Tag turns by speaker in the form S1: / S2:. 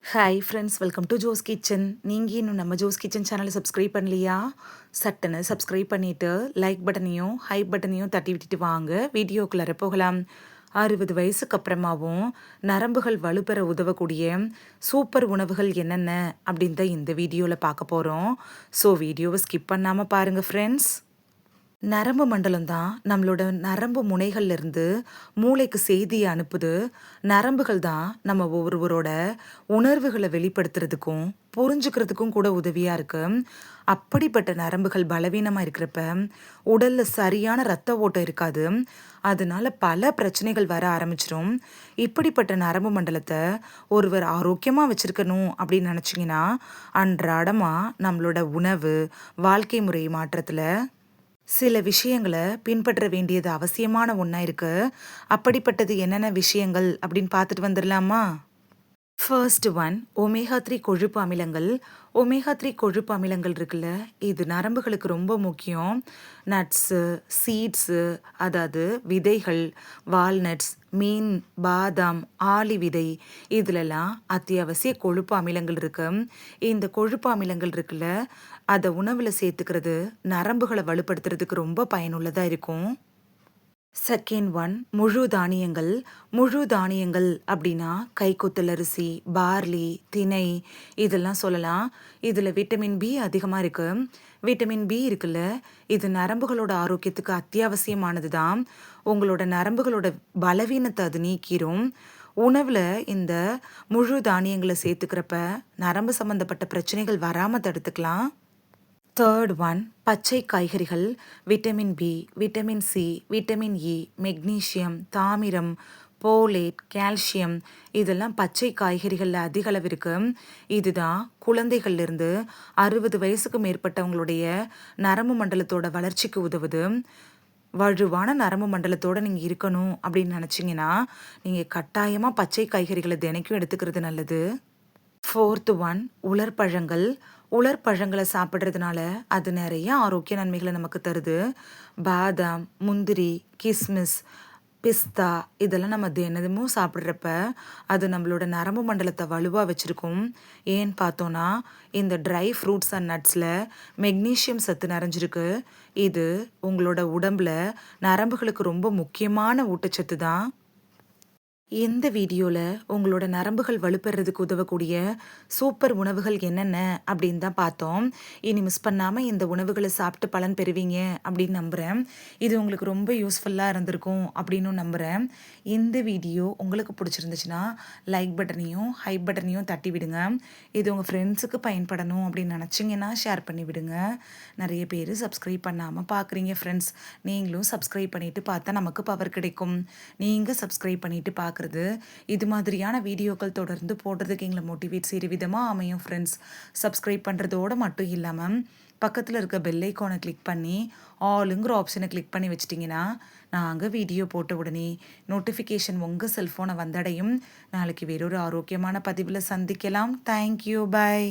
S1: Hi friends, welcome to Jo's kitchen. நீங்கள் இன்னும் நம்ம ஜோஸ் கிச்சன் சேனலை சப்ஸ்கிரைப் பண்ணலையா? சட்டுன்னு சப்ஸ்கிரைப் பண்ணிவிட்டு லைக் பட்டனையும் ஹைப் பட்டனையும் தட்டி விட்டுட்டு வாங்க வீடியோக்குள்ளார போகலாம். 60 வயசுக்கு அப்புறமாவும் நரம்புகள் வலுப்பெற உதவக்கூடிய சூப்பர் உணவுகள் என்னென்ன அப்படின்னு தான் இந்த வீடியோவில் பார்க்க போகிறோம். ஸோ வீடியோவை ஸ்கிப் பண்ணாமல் பாருங்கள் ஃப்ரெண்ட்ஸ். நரம்பு மண்டலம் தான் நம்மளோட நரம்பு முனைகள்ல இருந்து மூளைக்கு செய்தியை அனுப்புது. நரம்புகள் தான் நம்ம ஒவ்வொருவரோட உணர்வுகளை வெளிப்படுத்துறதுக்கும் புரிஞ்சுக்கிறதுக்கும் கூட உதவியா இருக்கு. அப்படிப்பட்ட நரம்புகள் பலவீனமா இருக்கிறப்ப உடல்ல சரியான ரத்த ஓட்டம் இருக்காது. அதனால பல பிரச்சனைகள் வர ஆரம்பிச்சிடும். இப்படிப்பட்ட நரம்பு மண்டலத்தை ஒருவர் ஆரோக்கியமா வச்சிருக்கணும் அப்படின்னு நினைச்சீங்கன்னா அன்றாடமா நம்மளோட உணவு வாழ்க்கை முறை மாற்றத்துல சில விஷயங்களை பின்பற்ற வேண்டியது அவசியமான ஒன்றா இருக்கு. அப்படிப்பட்டது என்னென்ன விஷயங்கள் அப்படின்னு பார்த்துட்டு வந்துடலாமா? ஃபர்ஸ்ட் ஒன், ஒமேகா 3 கொழுப்பு அமிலங்கள். ஒமேகா 3 கொழுப்பு அமிலங்கள் இருக்குல்ல, இது நரம்புகளுக்கு ரொம்ப முக்கியம். நட்ஸு, சீட்ஸு, அதாவது விதைகள், வால்நட்ஸ், மீன், பாதாம், ஆளி விதை, இதுலலாம் அத்தியாவசிய கொழுப்பு அமிலங்கள் இருக்கு. இந்த கொழுப்பு அமிலங்கள் இருக்குல்ல, அதை உணவில் சேர்த்துக்கிறது நரம்புகளை வலுப்படுத்துறதுக்கு ரொம்ப பயனுள்ளதாக இருக்கும். செகண்ட் ஒன், முழு தானியங்கள். முழு தானியங்கள் அப்படின்னா கைக்குத்தல் அரிசி, பார்லி, திணை, இதெல்லாம் சொல்லலாம். இதில் விட்டமின் பி அதிகமாக இருக்கு. விட்டமின் பி இருக்குல்ல, இது நரம்புகளோட ஆரோக்கியத்துக்கு அத்தியாவசியமானது தான். உங்களோட நரம்புகளோட பலவீனத்தை அது நீக்கிரும். உணவில் இந்த முழு தானியங்களை சேர்த்துக்கிறப்ப நரம்பு சம்மந்தப்பட்ட பிரச்சனைகள் வராமல் தடுத்துக்கலாம். தேர்ட் ஒன், பச்சை காய்கறிகள். Vitamin B, vitamin C, vitamin E, magnesium, தாமிரம், போலேட், கால்சியம், இதெல்லாம் பச்சை காய்கறிகளில் அதிக அளவு இருக்கு. இதுதான் குழந்தைகள்லேருந்து 60 வயசுக்கு மேற்பட்டவங்களுடைய நரம்பு மண்டலத்தோட வளர்ச்சிக்கு உதவுது. வலுவான நரம்பு மண்டலத்தோடு நீங்கள் இருக்கணும் அப்படின்னு நினச்சிங்கன்னா நீங்கள் கட்டாயமாக பச்சை காய்கறிகளை தினைக்கும் எடுத்துக்கிறது நல்லது. Fourth one, உலர்பழங்கள். உலர்பழங்களை சாப்பிட்றதுனால அது நிறைய ஆரோக்கிய நன்மைகளை நமக்கு தருது. பாதாம், முந்திரி, கிஸ்மிஸ், பிஸ்தா, இதெல்லாம் நம்ம தினமும் சாப்பிட்றப்ப அது நம்மளோட நரம்பு மண்டலத்தை வலுவாக வச்சுருக்கும். ஏன்னு பார்த்தோன்னா இந்த ட்ரை ஃப்ரூட்ஸ் அண்ட் நட்ஸில் மெக்னீஷியம் சத்து நிறைஞ்சிருக்கு. இது உங்களோட உடம்புல நரம்புகளுக்கு ரொம்ப முக்கியமான ஊட்டச்சத்து தான். இந்த வீடியோவில் உங்களோட நரம்புகள் வலுப்பெறதுக்கு உதவக்கூடிய சூப்பர் உணவுகள் என்னென்ன அப்படின்னு தான் பார்த்தோம். இனி மிஸ் பண்ணாமல் இந்த உணவுகளை சாப்பிட்டு பலன் பெறுவீங்க அப்படின்னு நம்புகிறேன். இது உங்களுக்கு ரொம்ப யூஸ்ஃபுல்லாக இருந்திருக்கும் அப்படின்னு நம்புகிறேன். இந்த வீடியோ உங்களுக்கு பிடிச்சிருந்துச்சுன்னா லைக் பட்டனையும் ஹைப் பட்டனையும் தட்டி விடுங்க. இது உங்கள் ஃப்ரெண்ட்ஸுக்கு பயன்படணும் அப்படின்னு நினச்சிங்கன்னா ஷேர் பண்ணி விடுங்க. நிறைய பேர் சப்ஸ்கிரைப் பண்ணாமல் பார்க்குறீங்க ஃப்ரெண்ட்ஸ். நீங்களும் சப்ஸ்கிரைப் பண்ணிவிட்டு பார்த்தா நமக்கு பவர் கிடைக்கும். நீங்கள் சப்ஸ்கிரைப் பண்ணிவிட்டு பார்க்குறது இது மாதிரியான வீடியோக்கள் தொடர்ந்து போடுறதுக்கு எங்களை மோட்டிவேட் செய்கிற விதமாக அமையும் ஃப்ரெண்ட்ஸ். சப்ஸ்கிரைப் பண்ணுறதோடு மட்டும் இல்லாமல் பக்கத்தில் இருக்க பெல் ஐக்கானை கிளிக் பண்ணி ஆளுங்கிற ஆப்ஷனை கிளிக் பண்ணி வச்சிட்டிங்கன்னா நாங்கள் வீடியோ போட்ட உடனே நோட்டிஃபிகேஷன் உங்கள் செல்ஃபோனை வந்தடையும். நாளைக்கு வேறொரு ஆரோக்கியமான பதிவில் சந்திக்கலாம். Thank you, by.